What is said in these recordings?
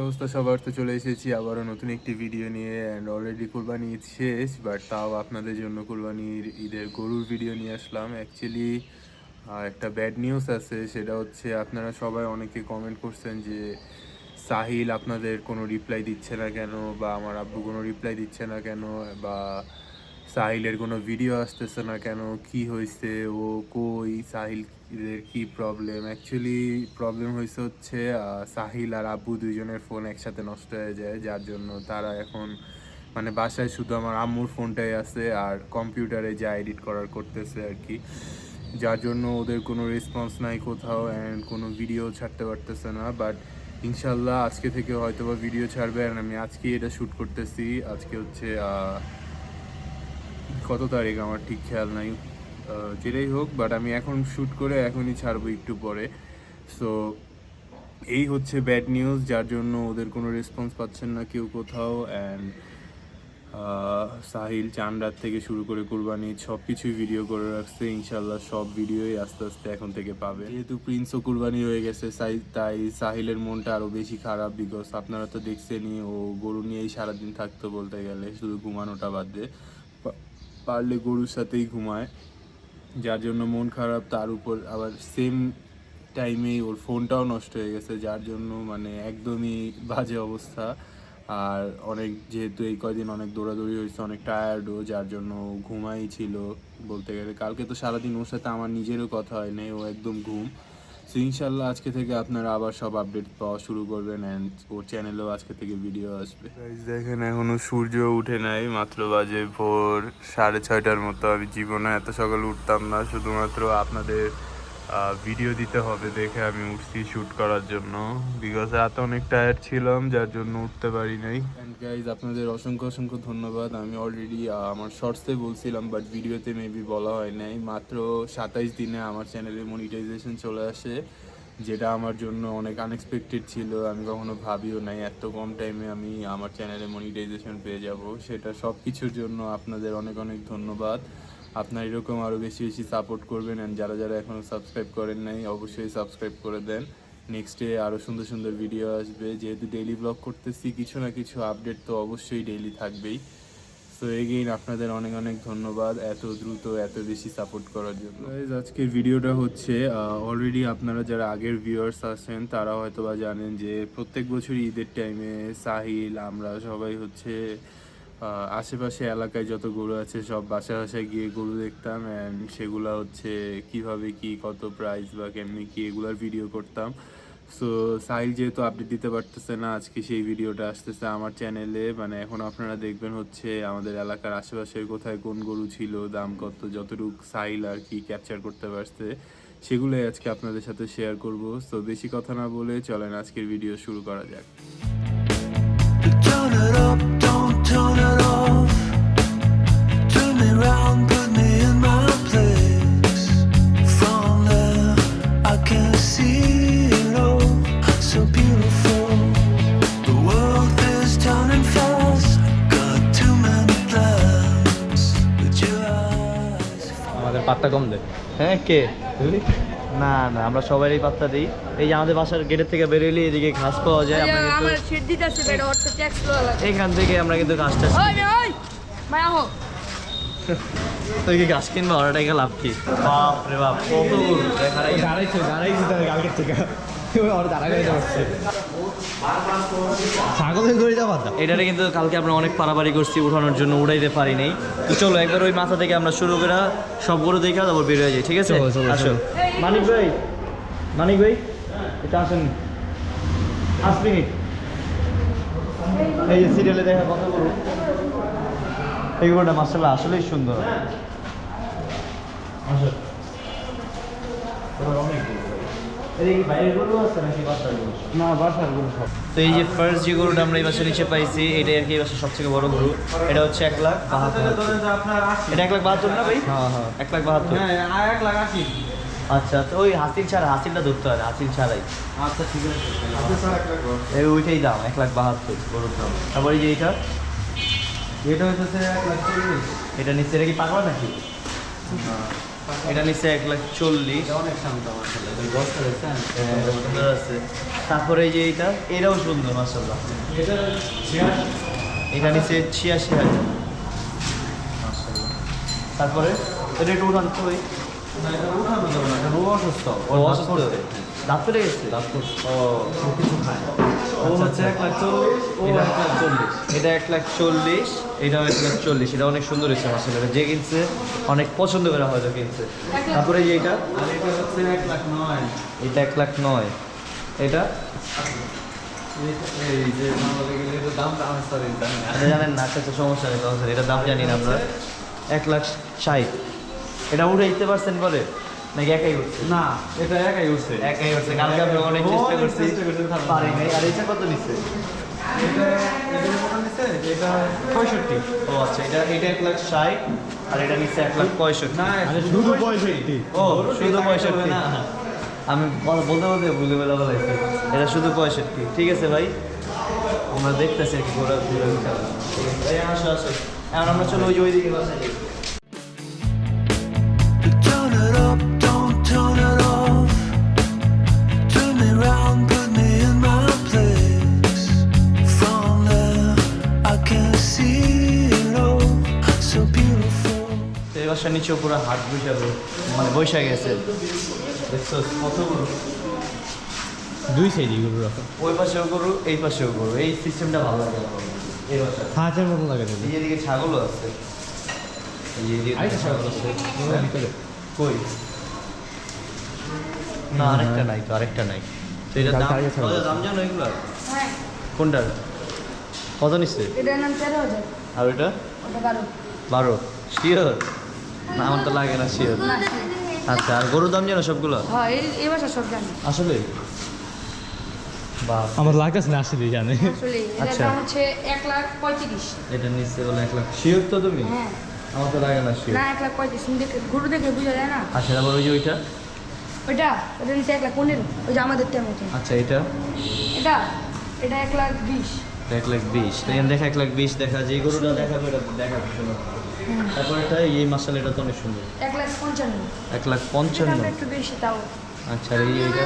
অবস্থা সবার? তো চলে এসেছি আবারও নতুন একটি ভিডিও নিয়ে। অ্যান্ড অলরেডি কুরবানি ঈদ শেষ, বাট তাও আপনাদের জন্য কুরবানির ঈদের গরুর ভিডিও নিয়ে আসলাম। অ্যাকচুয়ালি একটা ব্যাড নিউজ আছে, সেটা হচ্ছে আপনারা সবাই অনেকে কমেন্ট করছেন যে সাহিল আপনাদের কোনো রিপ্লাই দিচ্ছে না কেন, বা আমার আব্বু কোনো রিপ্লাই দিচ্ছে না কেন, বা সাহিলের কোনো ভিডিও আসতেছে না কেন, কি হয়েছে, ও কই, সাহিলের কি প্রবলেম। অ্যাকচুয়ালি প্রবলেম হয়েছে হচ্ছে সাহিল আর আব্বু দুইজনের ফোন একসাথে নষ্ট হয়ে যায়, যার জন্য তারা এখন মানে বাসায় শুধু আমার আম্মুর ফোনটাই আছে, আর কম্পিউটারে যা এডিট করার করতেছে আর কি, যার জন্য ওদের কোনো রেসপন্স নাই কোথাও, অ্যান্ড কোনো ভিডিও ছাড়তে পারতেছে না। বাট ইনশাল্লাহ আজকে থেকে হয়তো বা ভিডিও ছাড়বে। অ্যান্ড আমি আজকেই এটা শ্যুট করতেছি। আজকে হচ্ছে কত তারিখ আমার ঠিক খেয়াল নাই, যেটাই হোক, বাট আমি এখন শ্যুট করে এখনই ছাড়বো একটু পরে। সো এই হচ্ছে ব্যাড নিউজ, যার জন্য ওদের কোনো রেসপন্স পাচ্ছেন না কেউ কোথাও। অ্যান্ড সাহিল চান রাত থেকে শুরু করে কুরবানি সব কিছুই ভিডিও করে রাখছে। ইনশাল্লাহ সব ভিডিওই আস্তে আস্তে এখন থেকে পাবে। যেহেতু প্রিন্সও কুরবানি হয়ে গেছে, তাই সাহিলের মনটা আরও বেশি খারাপ। বিকজ আপনারা তো দেখছেনই, ও গরু নিয়েই সারাদিন থাকতো বলতে গেলে, শুধু ঘুমানোটা বাদ দিয়ে। পারলে গরুর সাথেই ঘুমায়, যার জন্য মন খারাপ। তার উপর আবার সেম টাইমেই ওর ফোনটাও নষ্ট হয়ে গেছে, যার জন্য মানে একদমই বাজে অবস্থা। আর অনেক, যেহেতু এই কয়দিন অনেক দৌড়াদৌড়ি হয়েছে, অনেক টায়ার্ডও, যার জন্য ঘুমাই ছিল বলতে গেলে। কালকে তো সারাদিন ওর সাথে আমার নিজেরও কথা হয় নাই, ও একদম ঘুম। সো ইনশাল্লাহ আজকে থেকে আপনারা আবার সব আপডেট পাওয়া শুরু করবেন, অ্যান্ড ওর চ্যানেলেও আজকে থেকে ভিডিও আসবে। দেখেন এখনো সূর্য উঠে নাই, মাত্র বাজে ভোর 6:30টার মতো। আমি জীবনে এত সকালে উঠতাম না, শুধুমাত্র আপনাদের ভিডিও দিতে হবে দেখে আমি উঠছি শ্যুট করার জন্য। বিকজ এত অনেক টায়ার্ড ছিলাম, যার জন্য উঠতে পারি নাই। অ্যান্ড গাইজ, আপনাদের অসংখ্য অসংখ্য ধন্যবাদ। আমি অলরেডি আমার শর্টসে বলছিলাম, বাট ভিডিওতে মেবি বলা হয় নাই। মাত্র 27 দিনে আমার চ্যানেলে মনিটাইজেশন চলে আসে, যেটা আমার জন্য অনেক আনএক্সপেক্টেড ছিল। আমি কখনো ভাবিও নাই এত কম টাইমে আমি আমার চ্যানেলে মনিটাইজেশন পেয়ে যাব। সেটা সব কিছুর জন্য আপনাদের অনেক অনেক ধন্যবাদ। আপনারা এরকম আরও বেশি বেশি সাপোর্ট করবেন, অ্যান্ড যারা যারা এখনও সাবস্ক্রাইব করেন নাই অবশ্যই সাবস্ক্রাইব করে দেন। নেক্সটে আরও সুন্দর সুন্দর ভিডিও আসবে। যেহেতু ডেইলি ব্লগ করতেছি, কিছু না কিছু আপডেট তো অবশ্যই ডেইলি থাকবেই। সো এগেইন আপনাদের অনেক অনেক ধন্যবাদ এত দ্রুত এত বেশি সাপোর্ট করার জন্য। আজকের ভিডিওটা হচ্ছে অলরেডি আপনারা যারা আগের ভিউয়ার্স আছেন তারা হয়তো বা জানেন যে প্রত্যেক বছরই ঈদের টাইমে সাহিল, আমরা সবাই হচ্ছে আশেপাশে এলাকায় যত গরু আছে সব বাসায় বাসায় গিয়ে গরু দেখতাম, অ্যান্ড সেগুলো হচ্ছে কিভাবে কি, কত প্রাইস বা কেমনি কি, এগুলার ভিডিও করতাম। সো সাহিল যেহেতু আপডেট দিতে পারতেছে না, আজকে সেই ভিডিওটা আসতেছে আমার চ্যানেলে। মানে এখন আপনারা দেখবেন হচ্ছে আমাদের এলাকার আশেপাশে কোথায় কোন গরু ছিল, দাম কত, যতটুকু সাহিল আর কি ক্যাপচার করতে পারছে, সেগুলোই আজকে আপনাদের সাথে শেয়ার করব। সো বেশি কথা না বলে চলেন আজকের ভিডিও শুরু করা যাক। Turn it up, don't turn it off. Turn me round, put me in my place. From there, I can see it all, so beautiful. The world is turning fast. Got too many plans with your eyes. আমাদের পাত্তা কম দেয়। হ্যাঁ, কে না না, আমরা সবারই পাত্তা দিই। এই যে আমাদের বাসার গেটের থেকে বেরোলে এদিকে ঘাস পাওয়া যায়, আমরা কিন্তু এখান থেকে আমরা কিন্তু ঘাসটা তুই কি ঘাস কিনবো, ওরা টাকা লাভ কি? বাপ রে বাপ, কত দাঁড়াইছে কালকের থেকে এটারে কিন্তু কালকে আমরা অনেক পারাপারি করছি উঠানোর জন্য, উঠাইতে পারি নাই। তো চলো একবার ওই মাথা থেকে আমরা শুরু করে সবগুলো দেখে তারপর বের হয়ে যাই, ঠিক আছে? আসো মানিক ভাই এটা আসেন 5 মিনিট। এই যে সিরিয়ালে দেখা কথা বলুন, এই গরুটা মাশাআল্লাহ আসলেই সুন্দর। আসো অনেক তো এই যে ফার্স্ট যে গরুটা আমরা এই বছর নিচে পাইছি, এটাই আর কি এই বছর সবথেকে বড় গরু। এটা হচ্ছে 1,72,000। এটা 1,72,000 না ভাই? হ্যাঁ হ্যাঁ 1,72,000। আচ্ছা, তো ওই হাসিল ছাড়া, হাসিলটা ধরতে হয়, হাসিল ছাড়াই। আচ্ছা ঠিক আছে, এই ওইটাই দাম 1,72,000 গরুর দাম। তারপর এই যে এটা হচ্ছে 1,40,000। এটা নিচে, এটা কি পাগলা নাকি? এটা নিচ্ছে 1,40,000। অনেক শান্ত মাশাআল্লাহ, এই বস্তা দেখছেন? হ্যাঁ, সুন্দর আছে। তারপরে এই যে এটাও সুন্দর মাশাআল্লাহ। এটা 86 এটা নিচ্ছে 86,000 মাশাআল্লাহ। তারপরে এটা একটু উঠান তো ওই না, এটা উঠানো যাবে না, এটা রোগ অসুস্থ। ও অসুস্থ, দাঁত পেটে গেছে। দাঁত পড়ছে। ও কিছু খায়। ও হচ্ছে 1,40,000, এটা 1,40,000। এটা 1,40,000, এটাও 1,40,000। এটা অনেক সুন্দর হয়েছে মাশাআল্লাহ। যে কিনছে অনেক পছন্দ করে হয়তো কিনছে। তারপরে যে এটা আর এটা হচ্ছে 1,09,000। এটা 1,09,000। এটা এই যে বলে গেলে এটা দামটা আমি সরি জানি না। এটা জানেন না, আচ্ছা সমস্যা নেই, সমস্যা নেই। এটার দাম জানি না আমরা। 1,60,000। এটা উঠে দিতে পারছেন পরে নাকি একাই উঠছে? না, এটা একাই উঠছে। একাই উঠছে। কালকে আমরা অনেক চেষ্টা করছি, পারি নাই। আর এটা কত নিচ্ছে? এটা কত নিছে? এটা 65। ও আচ্ছা, এটা 1,60,000 আর এটা নিচ্ছে 1,65,000। না, শুধু 65। ও শুধু 65। না, আমি বলতে বলতে ভুলে বলাইছি। এটা শুধু 65। ঠিক আছে ভাই, আমরা দেখতেছি আর কি ঘোরা ঘুরে ইনশাআল্লাহ। ঠিক আছে ভাই, আসো আসো। এখন আমরা চলো ওইদিকে বাসায় যাই। Turn it up, don't turn it off. Turn me round, put me in my place. From there, I can see it all. So beautiful. এই বাসার নিচেও পুরো হাট বৈশাখ, মানে বৈশাখ গেছে। দেখছো কত গরু? দুই সাইডে গরু রাখা। ওই পাশেও গরু, এই পাশেও গরু। এই সিস্টেমটা ভালো লাগে আমার। এই বাসা হাতের মতো লাগে দেখি। এই এদিকে ছাগলও আছে। এই যে এদিকে আরেকটা ছাগল ছাগল আছে। আছে। ভিতরে। কই? না, আরেকটা নাই তো, আরেকটা নাই তো। এটার দাম আরেকটা ছাগল কত আছে। দাম জানো এগুলো? হ্যাঁ, কোনটার কত নিচ্ছে? এটার নাম 13,000, আর ওইটা ওটা 12। 12? শিওর? না আমার তো লাগে না শিওর। না, আচ্ছা, আর গরুর দাম জানো সবগুলো হ্যাঁ, এই বাসা সব জানি। আসলে? বা আমার লাগতেছে না, আসলে জানে। আসলে এটার আচ্ছা। দাম হচ্ছে 1,35,000। এটা নিচ্ছে বলে 1,00,000। শিওর তো তুমি? হ্যাঁ, আমার তো লাগে না শিওর। না 1,35,000 তুমি দেখে গরু দেখে বোঝা যায় না। আচ্ছা, তারপর ওই যে ওইটা? ওটা নিচ্ছে 1,15,000, ওই যে আমাদের তেমন। আচ্ছা, এটা এটা 1,20,000। 1,20,000। তো এখানে দেখা 1,20,000 দেখা, যে গরুটা দেখাবে এটা দেখাবে শোনো। তারপর এটা এই মাসাল, এটা তো অনেক সুন্দর। 1,55,000। এটা 1,55,000। একটু বেশি তাও। আচ্ছা, আর এই যে এটা?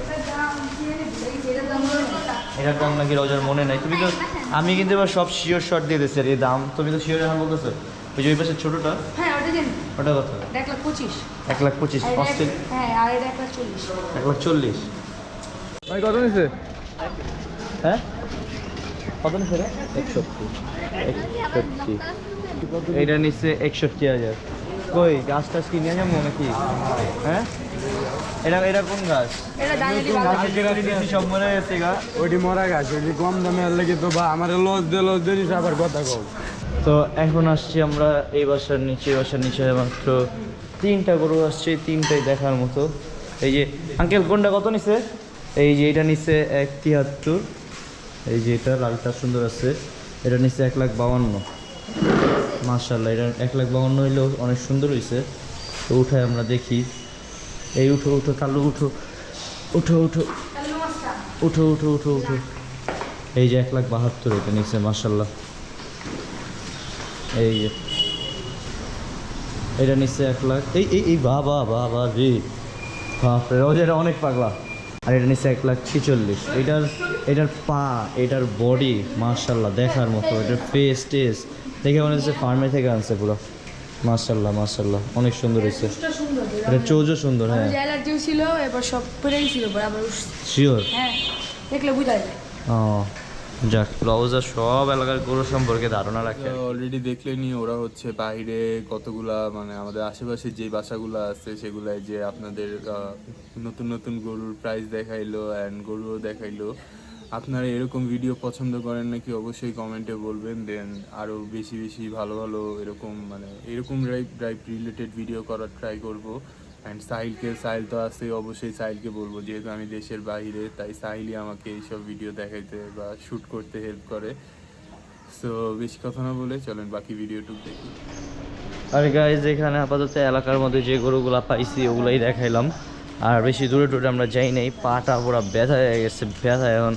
এটার দাম কি জানি, এটার দাম হলো এটার দাম নাকি রোজার মনে নাই। তুমি তো, আমি কিন্তু এবার সব শিওর শর্ট দিয়ে দিচ্ছি আর এই দাম তুমি তো শিওর এখন বলতেছো। ওই যে ওই পাশে ছোটোটা, হ্যাঁ, ওটা জানি। ওটা কত? এটা 1,25,000। 1,25,000। আর এটা অস্ট্রেল হ্যাঁ, আর এটা 1,40,000। 1,40,000। ভাই কত নিছে? হ্যাঁ, কত নিচ্ছে রে? 61। এইটা নিচ্ছে 61,000। কই গাছ টাছ কি নিয়ে যাবো নাকি? হ্যাঁ, এটা কোন গাছ? এটা দাঁড়িয়ে ভালো। সব মনে গেছে গা। ওইটি মরা গাছ, ওইটি কম দামে আর লেগে তো বা আমার লস দিস আবার কথা কও। তো এখন আসছি আমরা এই বাসার নিচে। এই বাসার নিচে মাত্র 3টা গরু আসছে, 3টাই দেখার মতো। এই যে আঙ্কেল কোনটা কত নিছে? এই যে এটা নিচ্ছে 1,73,000। এই যে এটা লালটা সুন্দর আছে, এটা নিচ্ছে 1,52,000। মাশাআল্লাহ, এটা 1,52,000 হইলেও অনেক সুন্দর হয়েছে। তো উঠায় আমরা দেখি। এই উঠো উঠো কালু, উঠো উঠো উঠো উঠো উঠো উঠো উঠো। এই যে 1,72,000 এটা নিচ্ছে মাশাআল্লাহ। এই যে এটা নিচ্ছে 1,00,000। এই বাবা বাবা রে, বাপরে, ও যেটা অনেক পাগলা। আর এটা নিচ্ছে 1,46,000। এটার পা, এটার বডি মাশাআল্লাহ দেখার মতো। এটার ফেস টেস দেখে মনে হচ্ছে ফার্মে থেকে আনছে পুরো। মাশাআল্লাহ মাশাআল্লাহ, অনেক সুন্দর হয়েছে। এটা সুন্দর। এটা চোজও সুন্দর। হ্যাঁ, যে অ্যালার্জিও ছিল, এবার সব পড়ে গেছিল বরাবর। শিওর। হ্যাঁ, দেখলে বোঝা যায়। ও যাক, রওজা সব এলাকার গরু সম্পর্কে ধারণা রাখে। অলরেডি দেখলেনি ওরা হচ্ছে বাইরে কতগুলা, মানে আমাদের আশেপাশে যে বাসাগুলো আছে সেগুলায় যে আপনাদের নতুন নতুন গরুর প্রাইস দেখাইলো অ্যান্ড গরুও দেখাইলো। আপনারা এরকম ভিডিও পছন্দ করেন নাকি অবশ্যই কমেন্টে বলবেন। দেন আরও বেশি বেশি ভালো ভালো এরকম, মানে এরকম ড্রাইভ রিলেটেড ভিডিও করার ট্রাই করব। অ্যান্ড সাহিল তো আছে, অবশ্যই সাহিলকে বলবো, যেহেতু আমি দেশের বাইরে, তাই সাহিলই আমাকে এইসব ভিডিও দেখাইতে বা শ্যুট করতে হেল্প করে। সো বেশি কথা না বলে চলেন বাকি ভিডিওটুকু দেখি। আর গাইজ, এখানে আপাতত এলাকার মধ্যে যে গরুগুলা পাইছি ওগুলাই দেখাইলাম। আর বেশি দূরে টুরে আমরা যাই নাই, পাটা পুরো ব্যথা হয়ে গেছে, ব্যথা, এখন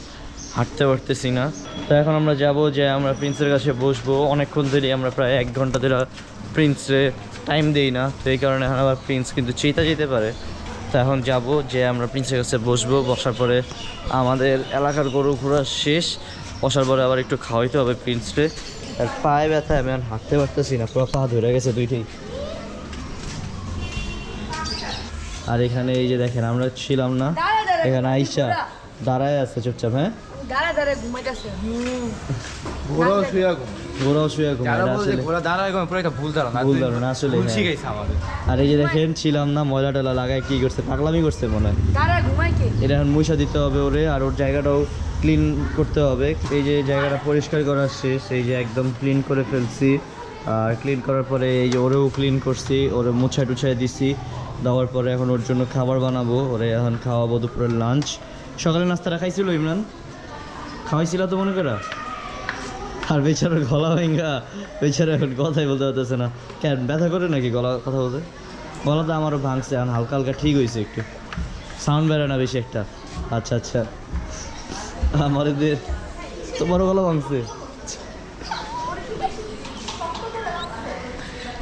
হাঁটতে পারতেছি না। তো এখন আমরা যাব, যে আমরা প্রিন্সের কাছে বসবো। অনেকক্ষণ ধরে আমরা প্রায় 1 ঘন্টা ধরে প্রিন্সে টাইম দেই না, তো এই কারণে এখন আবার প্রিন্স কিন্তু চেতা যেতে পারে। তো এখন যাব, যে আমরা প্রিন্সের কাছে বসবো, বসার পরে আমাদের এলাকার গরু ঘোরা শেষ, বসার পরে আবার একটু খাওয়াইতে হবে প্রিন্সকে। আর পায়ে ব্যথা, আমি আর হাঁটতে পারতেছি না, পুরো পা ধরে গেছে দুইটাই। আর এখানে এই যে দেখেন আমরা ছিলাম না, এখানে আইসা দাঁড়ায় আছে চুপচাপ। হ্যাঁ, দাঁড়া দাঁড়া ঘুমাইতেছে। ঘোরাও শুয়ে ঘুমায়, এটা আসলে ভুল ধারণা আসলে। হ্যাঁ। আর এই যে দেখেন ছিলাম না, ময়লা টয়লা লাগায় কি করছে, পাগলামি করছে মনে হয়। দাঁড়া ঘুমাই কে? এটা এখন মুছা দিতে হবে ওরে, আর ওর জায়গাটাও ক্লিন করতে হবে। এই যে জায়গাটা পরিষ্কার করা শেষ, এই যে একদম ক্লিন করে ফেলছি। আর ক্লিন করার পরে এই যে ওরেও ক্লিন করছি, ওরে মুছায় টুছায় দিছি। দেওয়ার পরে এখন ওর জন্য খাবার বানাবো, ওরে এখন খাওয়াবো দুপুরের লাঞ্চ। সকালে নাস্তাটা খাইছিল ইমরান, খাওয়াইছিল তো মনে করা। আর বেচারার গলা ভেঙ্গা, বেচারা এখন কথাই বলতে পারতেছে না। কেন ব্যথা করে নাকি গলা, কথা বলতে? গলা তো আমারও ভাঙছে, এখন হালকা হালকা ঠিক হয়েছে, একটু সাউন্ড বেরো না বেশি একটা। আচ্ছা আচ্ছা, আমার এদের তোমারও গলা ভাঙছে,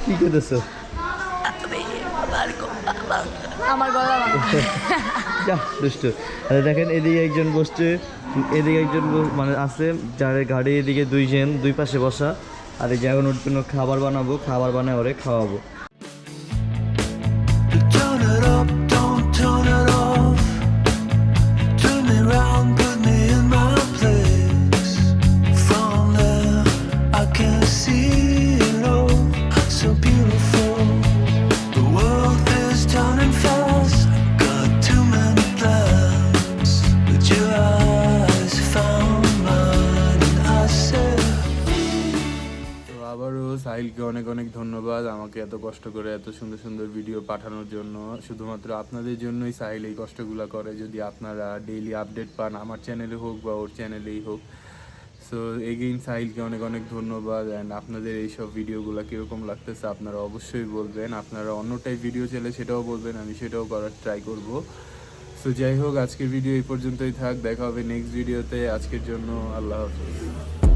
কি করতেছো? আমার গলা ভাঙা। যা দুষ্টু। আরে দেখেন এদিকে একজন বসছে, এদিকে একজন মানে আছে, যার গাড়ি এদিকে দুইজন, দুই পাশে বসা। আর এই যে এখন ওর জন্য খাবার বানাবো, খাবার বানায় ওরে খাওয়াবো। Turn it up, don't turn it off. Turn me round, put me in my place. From there, I can see it all. So beautiful. The world is turning fast. Got too many plans, but your eyes found mine, and I said. তো আবারও সাহিলকে অনেক অনেক ধন্যবাদ আমাকে এত কষ্ট করে এত সুন্দর সুন্দর ভিডিও পাঠানোর জন্য। শুধুমাত্র আপনাদের জন্যই সাহিল এই কষ্টগুলো করে, যদি আপনারা ডেইলি আপডেট পান আমার চ্যানেলে হোক বা ওর চ্যানেলেই হোক। সো এগেইন সাহিলকে অনেক অনেক ধন্যবাদ। অ্যান্ড আপনাদের এইসব ভিডিওগুলো কীরকম লাগতেছে আপনারা অবশ্যই বলবেন। আপনারা অন্য টাইপ ভিডিও চাইলে সেটাও বলবেন, আমি সেটাও করার ট্রাই করব। সো যাই হোক, আজকের ভিডিও এই পর্যন্তই থাক, দেখা হবে নেক্সট ভিডিওতে। আজকের জন্য আল্লাহ হাফিজ।